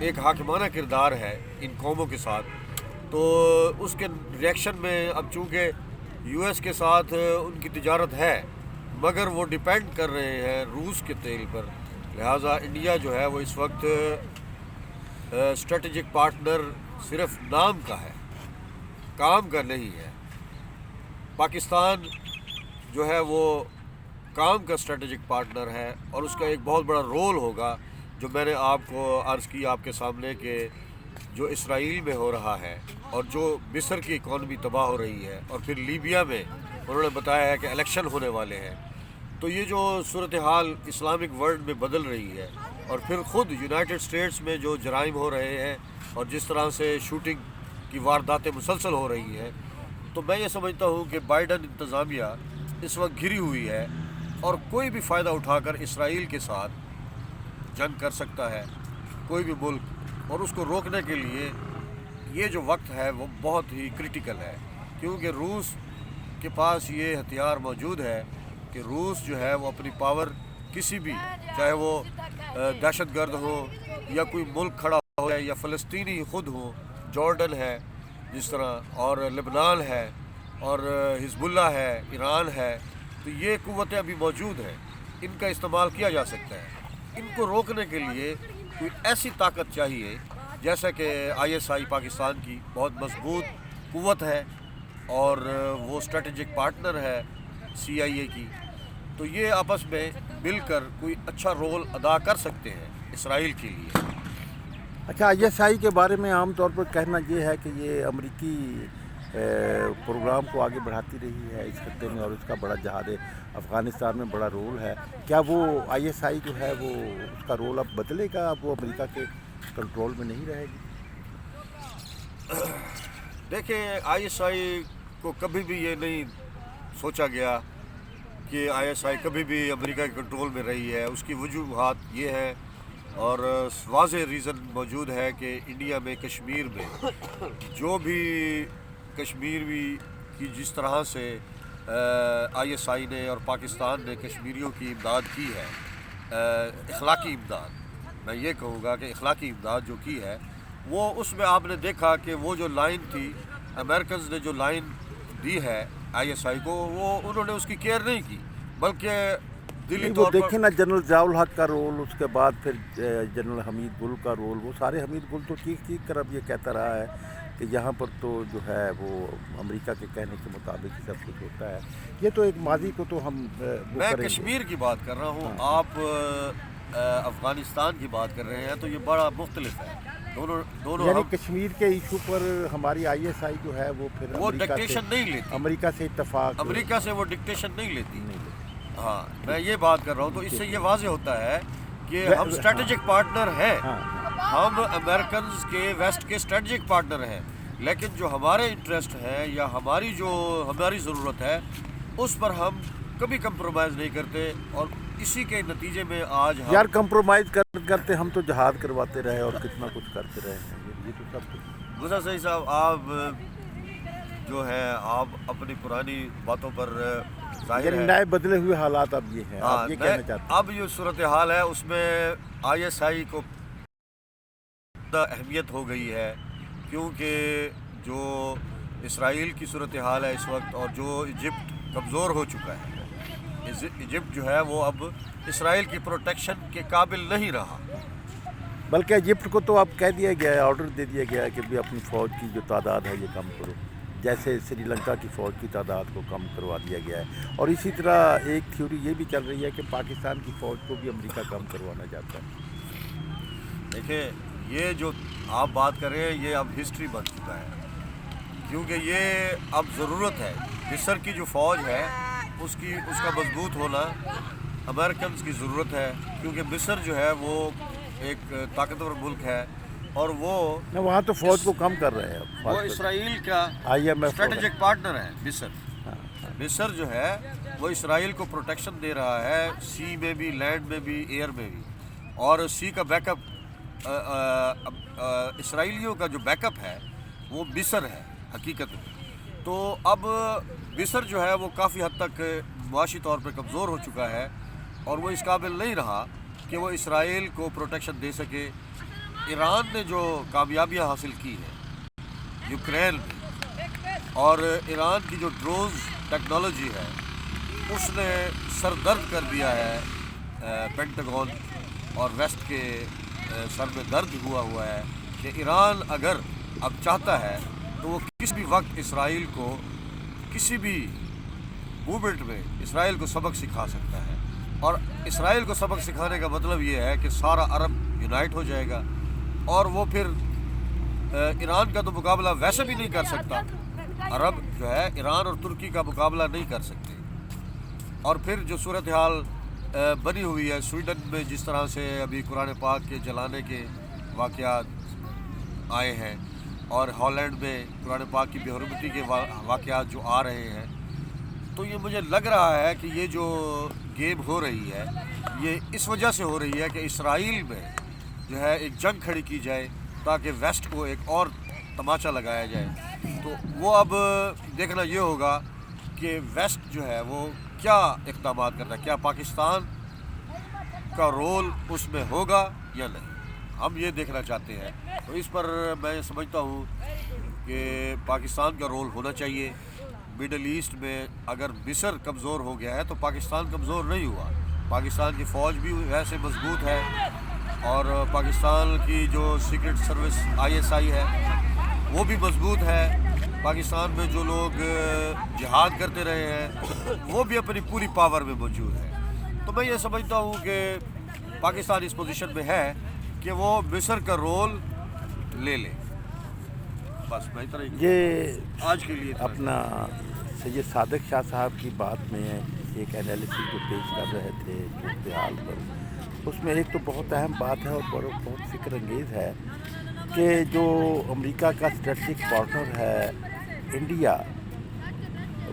ایک حاکمانہ کردار ہے ان قوموں کے ساتھ. تو اس کے ریئیکشن میں اب چونکہ یو ایس کے ساتھ ان کی تجارت ہے مگر وہ ڈیپینڈ کر رہے ہیں روس کے تیل پر، لہٰذا انڈیا جو ہے وہ اس وقت اسٹریٹجک پارٹنر صرف نام کا ہے، کام کا نہیں ہے. پاکستان جو ہے وہ کام کا اسٹریٹجک پارٹنر ہے اور اس کا ایک بہت بڑا رول ہوگا، جو میں نے آپ کو عرض کی آپ کے سامنے کہ جو اسرائیل میں ہو رہا ہے اور جو مصر کی اکانومی تباہ ہو رہی ہے، اور پھر لیبیا میں انہوں نے بتایا ہے کہ الیکشن ہونے والے ہیں. تو یہ جو صورتحال اسلامک ورلڈ میں بدل رہی ہے، اور پھر خود یونائٹڈ اسٹیٹس میں جو جرائم ہو رہے ہیں اور جس طرح سے شوٹنگ کی وارداتیں مسلسل ہو رہی ہیں، تو میں یہ سمجھتا ہوں کہ بائیڈن انتظامیہ اس وقت گھری ہوئی ہے اور کوئی بھی فائدہ اٹھا کر اسرائیل کے ساتھ جنگ کر سکتا ہے کوئی بھی ملک، اور اس کو روکنے کے لیے یہ جو وقت ہے وہ بہت ہی کرٹیکل ہے، کیونکہ روس کے پاس یہ ہتھیار موجود ہے کہ روس جو ہے وہ اپنی پاور کسی بھی، چاہے وہ دہشت گرد ہو یا کوئی ملک کھڑا ہو یا فلسطینی خود ہو، جارڈن ہے جس طرح، اور لبنان ہے اور حزب اللہ ہے، ایران ہے، تو یہ قوتیں ابھی موجود ہیں، ان کا استعمال کیا جا سکتا ہے. ان کو روکنے کے لیے کوئی ایسی طاقت چاہیے، جیسا کہ ISI پاکستان کی بہت مضبوط قوت ہے اور وہ اسٹریٹجک پارٹنر ہے CIA کی، تو یہ آپس میں مل کر کوئی اچھا رول ادا کر سکتے ہیں اسرائیل کے لیے. اچھا، ISI کے بارے میں عام طور پر کہنا یہ ہے کہ یہ امریکی پروگرام کو آگے بڑھاتی رہی ہے اس خطے میں، اور اس کا بڑا جہاد افغانستان میں بڑا رول ہے. کیا وہ ISI جو ہے وہ اس کا رول اب بدلے گا، اب وہ امریکہ کے کنٹرول میں نہیں رہے گی؟ دیکھیں، ISI کو کبھی بھی یہ نہیں سوچا گیا کہ ISI کبھی بھی امریکہ کے کنٹرول میں رہی ہے. اس کی وجوہات یہ ہے اور واضح ریزن موجود ہے کہ انڈیا میں کشمیر میں جو بھی کشمیر کی جس طرح سے ISI نے اور پاکستان نے کشمیریوں کی امداد کی ہے، اخلاقی امداد، میں یہ کہوں گا کہ اخلاقی امداد جو کی ہے، وہ اس میں آپ نے دیکھا کہ وہ جو لائن تھی، امریکنز نے جو لائن دی ہے ISI کو، وہ انہوں نے اس کی کیئر نہیں کی، بلکہ دلی وہ طور پر دیکھیں نا جنرل ضیاء الحق کا رول، اس کے بعد پھر جنرل حمید گل کا رول، وہ سارے حمید گل تو ٹھیک کر اب یہ کہتا رہا ہے کہ یہاں پر تو جو ہے وہ امریکہ کے کہنے کے مطابق سب کچھ ہوتا ہے. یہ تو ایک ماضی کو تو ہم میں کشمیر کی بات کر رہا ہوں، آپ افغانستان کی بات کر رہے ہیں، تو یہ بڑا مختلف ہے. دونوں یعنی کشمیر کے ایشو پر ہماری ISI جو ہے وہ پھر وہ ڈکٹیشن نہیں لیتی، امریکہ سے اتفاق، امریکہ سے وہ ڈکٹیشن نہیں لیتی. ہاں، میں یہ بات کر رہا ہوں. تو اس سے یہ واضح ہوتا ہے کہ ہم اسٹریٹجک پارٹنر ہیں، ہم امریکنز کے ویسٹ کے اسٹریٹجک پارٹنر ہیں، لیکن جو ہمارے انٹرسٹ ہے یا ہماری ضرورت ہے اس پر ہم کبھی کمپرومائز نہیں کرتے. اور اسی کے نتیجے میں آج یار کمپرومائز کرتے ہم تو جہاد کرواتے رہے اور کتنا کچھ کرتے رہے ہیں. یہ تو سب کچھ موسیٰ صحیح صاحب، آپ جو ہے آپ اپنی پرانی باتوں پر ظاہر یعنی ہے، نئے بدلے ہوئے حالات اب یہ ہیں، آپ یہ کہنا چاہتے ہیں. اب جو صورتحال ہے اس میں ISI کو اہمیت ہو گئی ہے، کیونکہ جو اسرائیل کی صورتحال ہے اس وقت، اور جو ایجپٹ کمزور ہو چکا ہے، ایجپٹ جو ہے وہ اب اسرائیل کی پروٹیکشن کے قابل نہیں رہا. بلکہ ایجپٹ کو تو اب کہہ دیا گیا ہے، آرڈر دے دیا گیا ہے کہ بھی اپنی فوج کی جو تعداد ہے یہ کم کرو، جیسے سری لنکا کی فوج کی تعداد کو کم کروا دیا گیا ہے. اور اسی طرح ایک تھیوری یہ بھی چل رہی ہے کہ پاکستان کی فوج کو بھی امریکہ کم کروانا چاہتا ہے. دیکھیں، یہ جو آپ بات کر رہے ہیں یہ اب ہسٹری بن چکا ہے، کیونکہ یہ اب ضرورت ہے. مصر کی جو فوج ہے اس کا مضبوط ہونا امریکنز کی ضرورت ہے، کیونکہ مصر جو ہے وہ ایک طاقتور ملک ہے اور وہ وہاں تو فوج کو کم کر رہے ہیں. وہ اسرائیل کا اسٹریٹجک پارٹنر ہے. مصر جو ہے وہ اسرائیل کو پروٹیکشن دے رہا ہے، سی میں بھی، لینڈ میں بھی، ایئر میں بھی، اور سی کا بیک اپ، اسرائیلیوں کا جو بیک اپ ہے وہ مصر ہے حقیقت میں. تو اب مصر جو ہے وہ کافی حد تک معاشی طور پہ کمزور ہو چکا ہے، اور وہ اس قابل نہیں رہا کہ وہ اسرائیل کو پروٹیکشن دے سکے۔ ایران نے جو کامیابیاں حاصل کی ہیں یوکرین میں، اور ایران کی جو ڈرونز ٹیکنالوجی ہے، اس نے سر درد کر دیا ہے پینٹاگون اور ویسٹ کے سر میں درد ہوا ہے کہ ایران اگر اب چاہتا ہے تو وہ کسی بھی وقت اسرائیل کو کسی بھی موومنٹ میں اسرائیل کو سبق سکھا سکتا ہے۔ اور اسرائیل کو سبق سکھانے کا مطلب یہ ہے کہ سارا عرب یونائٹ ہو جائے گا، اور وہ پھر ایران کا تو مقابلہ ویسے بھی نہیں کر سکتا۔ عرب جو ہے ایران اور ترکی کا مقابلہ نہیں کر سکتے۔ اور پھر جو صورتحال بنی ہوئی ہے سویڈن میں، جس طرح سے ابھی قرآن پاک کے جلانے کے واقعات آئے ہیں، اور ہالینڈ میں قرآن پاک کی بے حرمتی کے واقعات جو آ رہے ہیں، تو یہ مجھے لگ رہا ہے کہ یہ جو گیم ہو رہی ہے یہ اس وجہ سے ہو رہی ہے کہ اسرائیل میں جو ہے ایک جنگ کھڑی کی جائے تاکہ ویسٹ کو ایک اور تماچا لگایا جائے۔ تو وہ اب دیکھنا یہ ہوگا کہ ویسٹ جو ہے وہ کیا اقدامات کرتا ہے، کیا پاکستان کا رول اس میں ہوگا یا نہیں، ہم یہ دیکھنا چاہتے ہیں۔ تو اس پر میں سمجھتا ہوں کہ پاکستان کا رول ہونا چاہیے۔ مڈل ایسٹ میں اگر مصر کمزور ہو گیا ہے تو پاکستان کمزور نہیں ہوا، پاکستان کی فوج بھی ویسے مضبوط ہے، اور پاکستان کی جو سیکرٹ سروس ISI ہے وہ بھی مضبوط ہے، پاکستان میں جو لوگ جہاد کرتے رہے ہیں وہ بھی اپنی پوری پاور میں موجود ہے۔ تو میں یہ سمجھتا ہوں کہ پاکستان اس پوزیشن میں ہے کہ وہ مصر کا رول لے لے۔ بس میں اتنا ہی یہ آج کے لیے اپنا سید صادق شاہ صاحب کی بات میں ایک انالیسس جو پیش کر رہے تھے صورتحال پر، اس میں ایک تو بہت اہم بات ہے اور بہت فکر انگیز ہے کہ جو امریکہ کا اسٹریٹجک پارٹنر ہے انڈیا،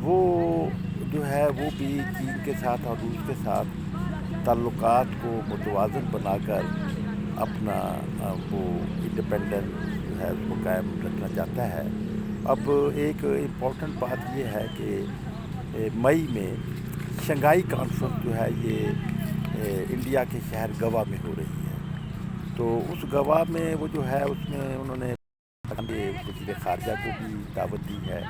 وہ جو ہے وہ بھی چین کے ساتھ اور روس کے ساتھ تعلقات کو متوازن بنا کر اپنا وہ انڈیپینڈنس جو ہے اس کو قائم رکھنا چاہتا ہے۔ اب ایک امپورٹنٹ بات یہ ہے کہ مئی میں شنگھائی کانفرنس جو ہے یہ انڈیا کے شہر گوا میں ہو رہی ہے، تو اس گوا میں وہ جو ہے اس میں انہوں نے وزیر خارجہ کو بھی دعوت دی ہے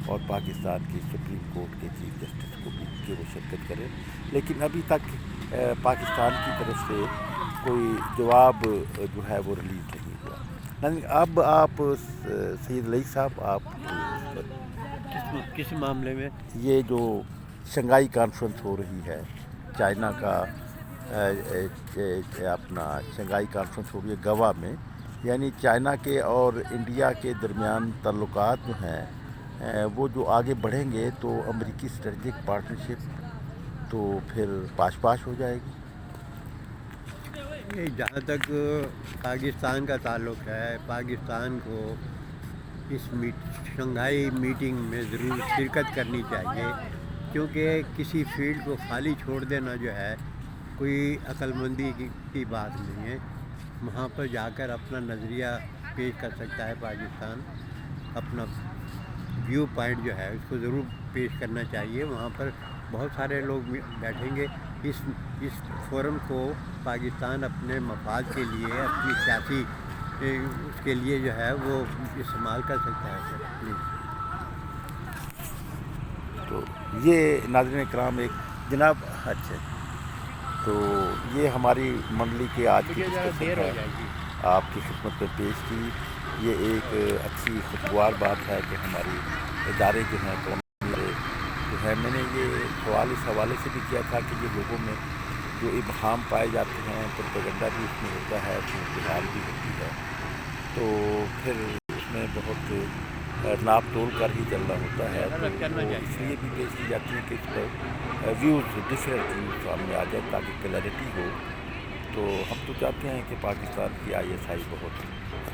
اور پاکستان کی سپریم کورٹ کے چیف جسٹس کو بھی کہ وہ شرکت کرے، لیکن ابھی تک پاکستان کی طرف سے کوئی جواب جو ہے وہ ریلیز نہیں ہوا۔ اب آپ سید لئی صاحب، آپ کس معاملے میں؟ یہ جو شنگھائی کانفرنس ہو رہی ہے، چائنا کا اپنا شنگھائی کانفرنس ہو رہی ہے گوا میں، یعنی چائنا کے اور انڈیا کے درمیان تعلقات جو ہیں وہ جو آگے بڑھیں گے تو امریکی اسٹریٹجک پارٹنرشپ تو پھر پاش پاش ہو جائے گی۔ جہاں تک پاکستان کا تعلق ہے، پاکستان کو اس شنگھائی میٹنگ میں ضرور شرکت کرنی چاہیے، کیونکہ کسی فیلڈ کو خالی چھوڑ دینا جو ہے کوئی عقل مندی کی بات نہیں ہے۔ وہاں پر جا کر اپنا نظریہ پیش کر سکتا ہے پاکستان، اپنا ویو پوائنٹ جو ہے اس کو ضرور پیش کرنا چاہیے۔ وہاں پر بہت سارے لوگ بیٹھیں گے، اس فورم کو پاکستان اپنے مفاد کے لیے، اپنی سیاسی اس کے لیے جو ہے وہ استعمال کر سکتا ہے۔ تو یہ ناظرین کرام ایک جناب، اچھا تو یہ ہماری منڈلی کے آج کی ڈسکشن ہے، آپ کی خدمت میں پیش کی۔ یہ ایک اچھی خوشگوار بات ہے کہ ہماری ادارے جو ہیں قومی جو ہے، میں نے یہ سوال اس حوالے سے بھی کیا تھا کہ یہ لوگوں میں جو ابہام پائے جاتے ہیں، پروپیگنڈا بھی اس میں ہوتا ہے، صورتحال بھی ہوتی ہے، تو پھر اس میں بہت ناپ تول کر ہی چلنا ہوتا ہے، تو اس لیے بھی پیش کی جاتی ہے کہ اس پر ویوز ڈفرینٹ ویوز سامنے آ جائے تاکہ کلیئرٹی ہو۔ تو ہم تو چاہتے ہیں کہ پاکستان کی ISI بہت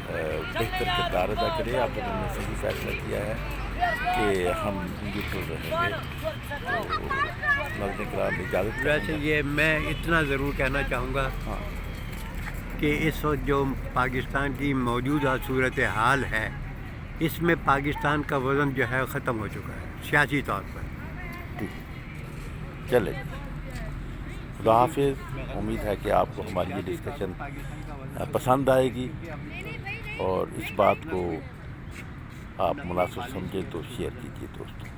بہتر کردار ادا کرے۔ اب انہوں نے صحیح فیصلہ کیا ہے کہ ہم نیوٹرل رہیں گے۔ تو ناظرین کرام اجازت۔ ویسے یہ میں اتنا ضرور کہنا چاہوں گا کہ اس وقت جو پاکستان کی موجودہ صورتحال ہے، اس میں پاکستان کا وزن جو ہے ختم ہو چکا ہے سیاسی طور پر۔ ٹھیک، چلے۔ خدا حافظ. امید ہے کہ آپ کو ہماری یہ ڈسکشن پسند آئے گی اور اس بات کو آپ مناسب سمجھیں تو شیئر کیجیے دوستوں.